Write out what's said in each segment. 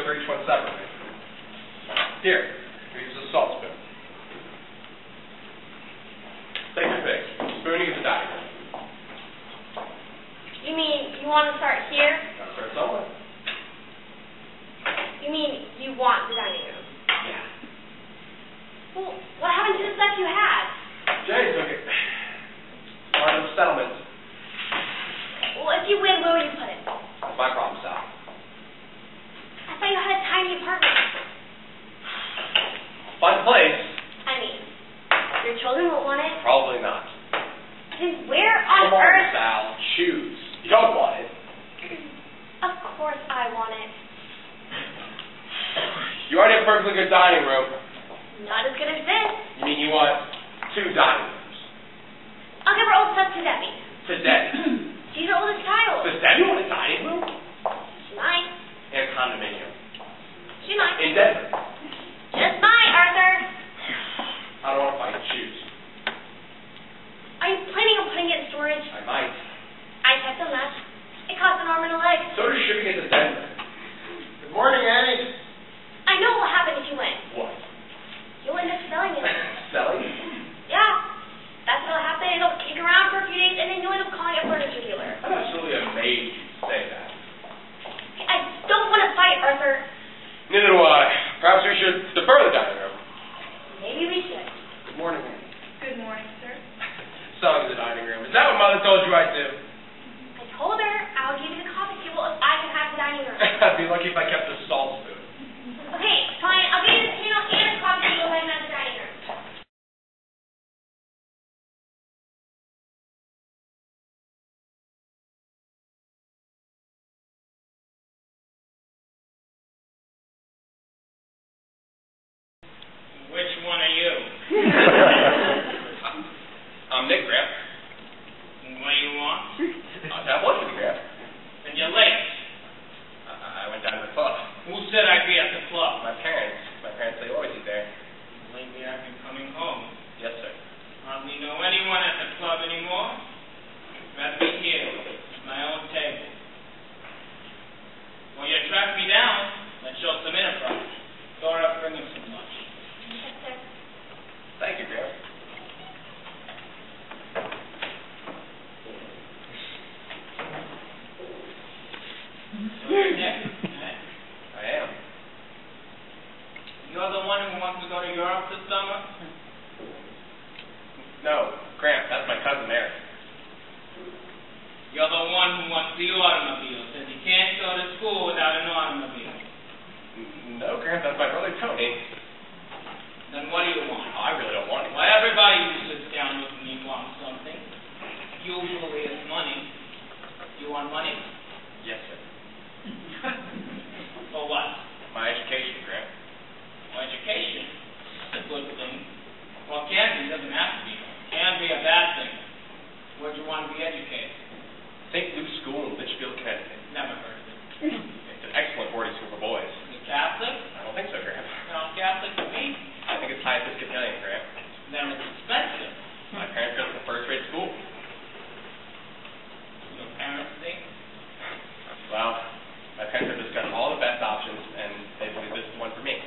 for each one separately. Here, use a salt spoon. Take your pick. Spooning is the dining room. You mean you want to start here? Gotta start somewhere. You mean you want the dining room? Yeah. Well, what happened to the stuff you had? Jay took it. Part of the settlement. Well, if you win, where will you put it? That's my problem, Sal. I thought you had a tiny apartment. Fun place. I mean, your children won't want it. Probably not. Then where on Come on, earth? Sal. Choose. You don't want it. Of course I want it. You already have a perfectly good dining room. Not as good as this. You mean you want 2 dining rooms? I'll give her old stuff to Debbie. To Debbie. She's her oldest child. Does Debbie want a dining room? She might. In a condominium. She might. In Denver. Just might, Arthur. I don't want to fight. Choose. Are you planning on putting it in storage? I might. I checked on that. It costs an arm and a leg. So does shipping it to Denver. Good morning, Annie. I know what will happen if you win. What? You'll end up selling it. Selling? Yeah. That's what'll happen. It'll kick around for a few days, and then you'll end up calling a furniture dealer. I'm absolutely amazed you say that. I don't want to fight, Arthur. Neither do I. Perhaps we should defer the dining room. Maybe we should. Good morning, Annie. Good morning, sir. Selling the dining room. Is that what Mother told you I'd do? I told her I'll give you the coffee table if I can have the dining room. I'd be lucky if I kept the salt spoon. Okay, fine. I'll give you the table and the coffee table when I'm at the dining room. Which one are you? I'm Nick Grant. What do you want? That was Nick Grant. And you're late. I went down to the club. Who said I'd be at the club? My parents. My parents say always eat there. Lately I've been coming home. Yes, sir. Hardly know anyone at the club anymore. Rather be here, at my own table. Well, you tracked me down. Let's show some enterprise. Dora, bring him some lunch. Yes, sir. Thank you, Grant. So you're Nick, eh? I am. You're the one who wants to go to Europe this summer? No, Grant. That's my cousin Mary. You're the one who wants the automobile, since you can't go to school without an automobile. No, Grant. That's my brother Tony. Then what do you want? Oh, I really don't want it. Well, everybody who sits down with me wants something. Usually it's money. You want money? Yes, sir. For what? My education, Grant. Well, education. That's a good thing. Well, can be. Doesn't have to be. Can be a bad thing. Where'd you want to be educated? St. Luke's School in Litchfield, Connecticut. Never heard of it. It's an excellent boarding school for boys. You Catholic? I don't think so, Grant. No, Catholic to me. I think it's high Episcopalian, Grant. Then it's expensive. My parents go to the first-rate school. Your parents think? Well, my parents have discussed all the best options, and they believe this is the one for me.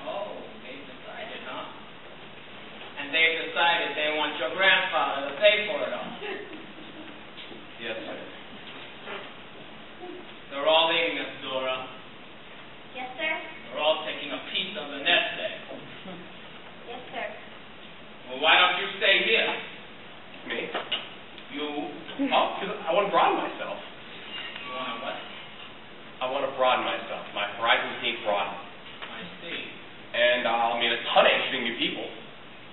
Oh, they decided, huh? And they've decided they want your grandfather to pay for it all. Yes, sir. They're all eating us, Dora. Yes, sir. They're all taking a piece of the nest egg. Yes, sir. Well, why don't you stay here? Me? You Oh, because I want to broaden myself. want to what? I want to broaden myself. My horizons need broadened. I see. And I'll meet a ton of interesting new people.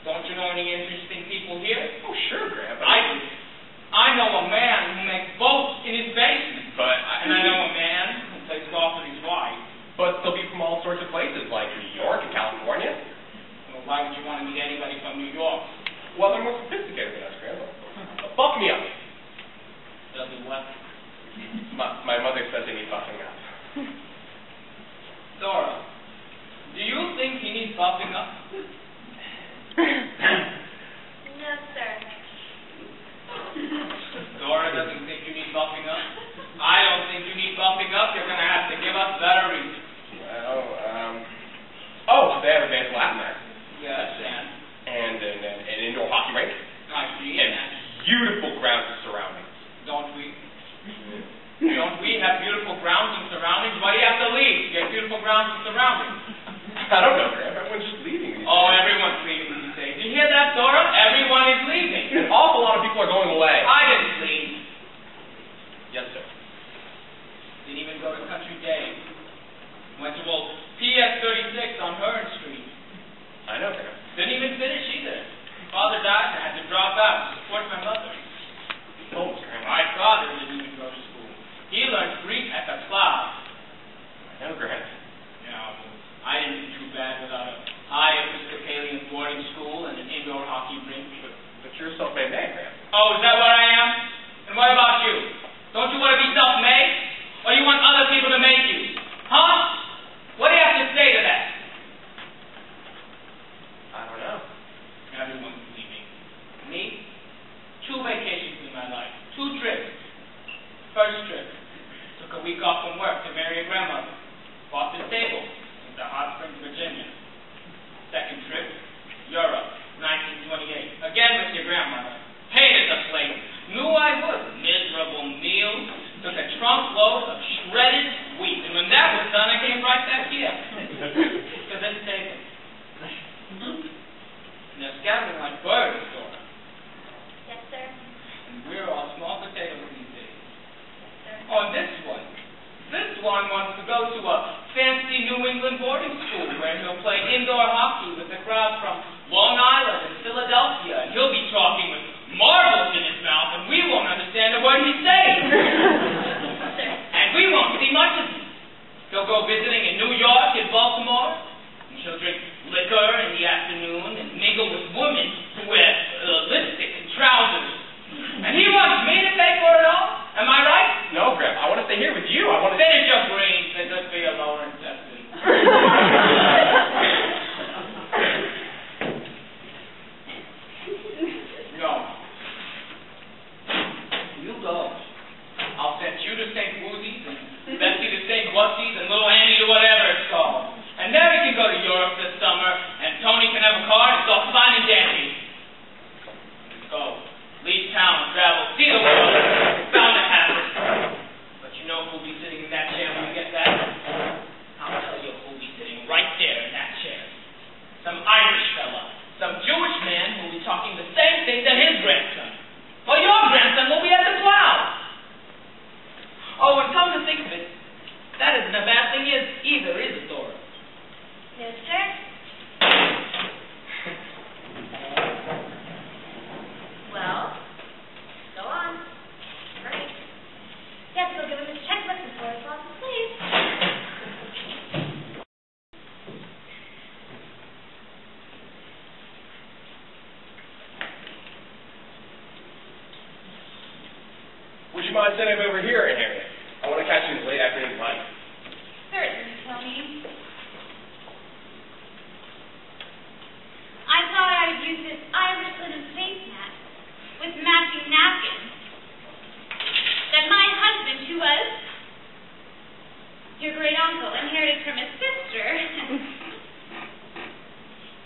Don't you know any interesting people here? Oh, sure, Grant. But I do. I know a man who makes boats in his basement. And I know a man who plays golf with his wife. But they'll be from all sorts of places, like New York and California. Well, why would you want to meet anybody from New York? Well, they're more sophisticated than us, Grant. Buff me up. They'll do what? My mother says they need buffing up. Dora, do you think he needs buffing up? No, sir. Dora doesn't think you need buffing up? I don't think you need buffing up. You're going to have to give us better reasons. Well, surroundings? I don't know, Graham. Everyone's just leaving these Oh, days. everyone's leaving these days. Did you hear that, Dora? Everyone is leaving. An awful lot of people are going away. I didn't leave. Yes, sir. Didn't even go to Country Day. Went to old PS 36 on Hearn Street. I know, Graham. Didn't even finish either. Father died and I had to drop out to support my mother. Oh, Graham. My father didn't even go to school. He learned Greek at the plow. I know, Graham. I didn't do too bad without a high Episcopalian boarding school and an indoor hockey rink. But you're a self-made man, Graham. Oh, is that what I am? And what about you? Don't you want to be self-made? Or you want other people to make you? Huh? What do you have to say to that? I don't know. Everyone's leaving. Me? 2 vacations in my life. 2 trips. First trip, took a week off from work to marry a grandmother. Bought this table. To Hot Springs, Virginia. Second trip, Europe, 1928. Again with your grandmother. Hated the place. Knew I would. Miserable meals. Took a trunk load of shredded wheat. And when that was done, I came right back here. To this table. And they're scattering like birds, Dora. Yes, sir. And we're all small potatoes these days. Yes, sir. Oh, this one wants to go to a fancy New England boarding school where he'll play indoor hockey with the crowd from Long Island and Philadelphia, and he'll be talking with marbles in his mouth, and we won't understand a word he's saying. And we won't see much of him. He'll go visiting in New York and Baltimore, and she'll drink liquor in the afternoon and mingle with women who wear lipstick and trousers. And he wants me to pay for it all? Am I right? No, Graham. I want to stay here with you. I want to... Finish your brains. They're good for your lower intestine. No. You go. I'll send you to St. Woosie's and Betsy to St. Wussie's and little Annie to whatever it's called. And then we can go to Europe this summer and Tony can have a car and it's all fine and dandy. Go. Leave town, travel, see the world. It's bound to happen. But you know who'll be sitting in that chair when we get back? I'll tell you who'll be sitting right there in that chair. Some Irish fella. Some Jewish man who'll be talking the same thing to his grandson. Well, your grandson will be at the plow. Oh, and come to think of it, that isn't a bad thing either, is it, Dora? Yes, sir. Well, go on. Right. You have to go give him his checkbook before it's lost his place. Would you mind sending me over here, Aunt Harriet? I want to catch you in the late afternoon light. Certainly, Tony. I thought I would use this Irish linen face mask with matching napkins that my husband, who was your great uncle, inherited from his sister.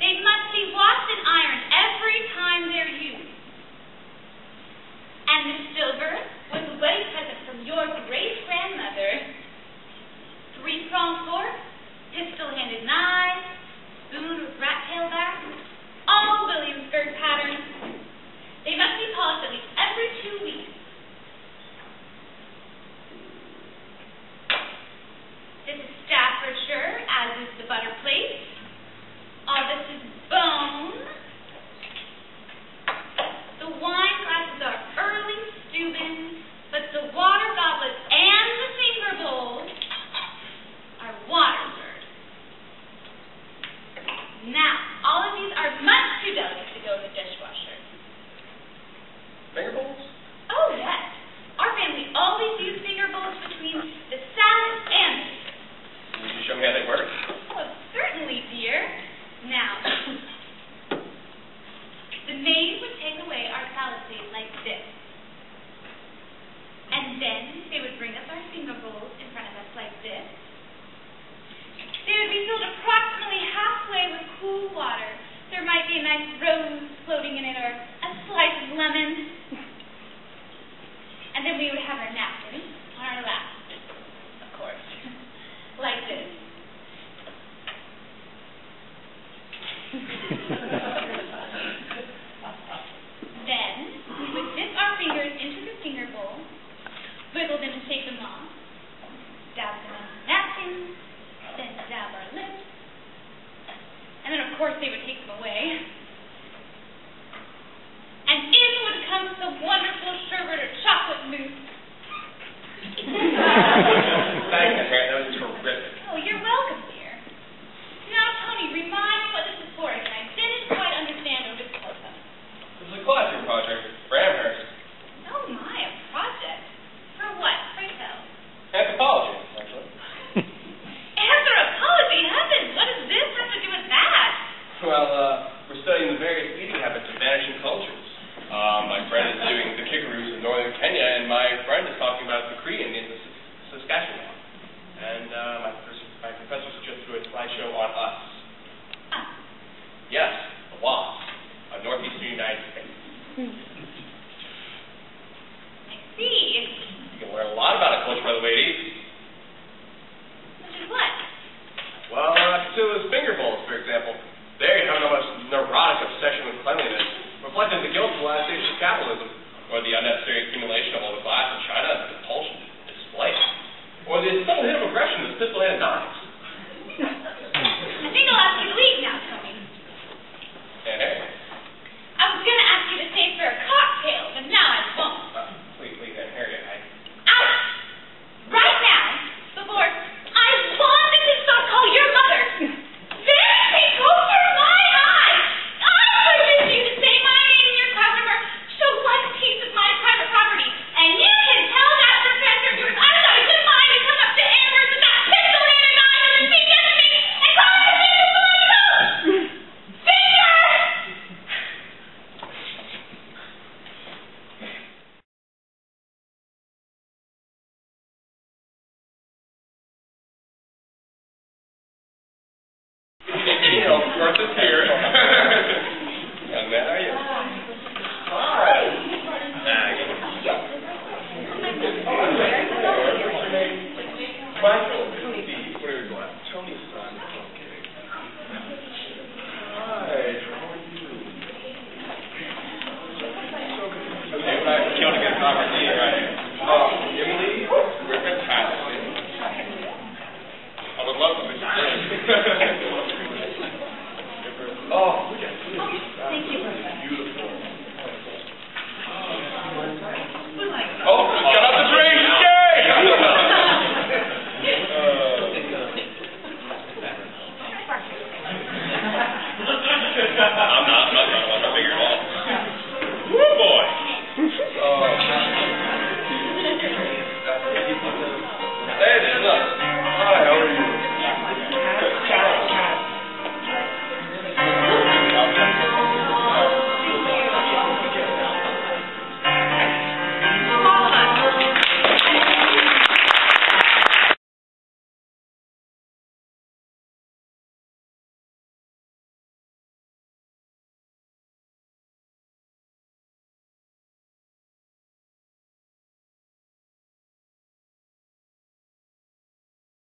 They must be washed and ironed every time they're used. And the silver was a wedding present from your great-grandmother. 3-pronged fork, pistol-handed knife, spoon with rat-tail back, all Williamsburg patterns. They must be polished at least every 2 weeks. This is Staffordshire, as is the butter plate. All this is bone. The wine glasses are early Steuben, but the water goblets and the finger bowls are Waterford. Now, all of these are much too delicate to go in the dishwasher. Finger bowls? Oh, yes. Our family always used finger bowls between the salad and the soup. Would you show me how they work? Oh, certainly, dear. Now, the maid would take away our salad plate like this. And then they would bring us our finger bowls in front of us like this. They would be filled approximately halfway with cool water. There might be a nice rose floating in it or a slice of lemon. And then we would have our napkins on our lap, of course, like this. show on us. Yes, the Wasps of northeastern United States. I see. You can learn a lot about a culture by the way it eats. Which is what? Well, consider those finger bowls, for example. There you have an almost neurotic obsession with cleanliness, reflecting the guilt of the last stages of capitalism, or the unnecessary accumulation of all the glass in China and the compulsion to display it, or the subtle hit of aggression with pistol-handed knives. I think I'll ask you to leave now, Tony. And hey. I was going to ask you to stay for a cocktail, but now I won't. Please, and Harriet, Out! Right now, before I positively stop calling your mother. There, take over my eyes! I forbid you to say my name in your classroom or show one piece of my private property. And you can tell that professor I've got a good mind to come up to Amherst with that pistol-handed knife and repeat it to me and call it a finger before you go! Finger! Versus here. Young man, are you? Hi. Michael, Steve, what are we going? Tony's son. Okay. Hi, how are you? Okay, right. Killed a good property, right? Emily, we're fantastic. I would love to meet you. Oh, look at this. Thank you. Beautiful. Oh, shut up the drink! Yay! I'm not going to figure it out. Woo, boy! Hey, there's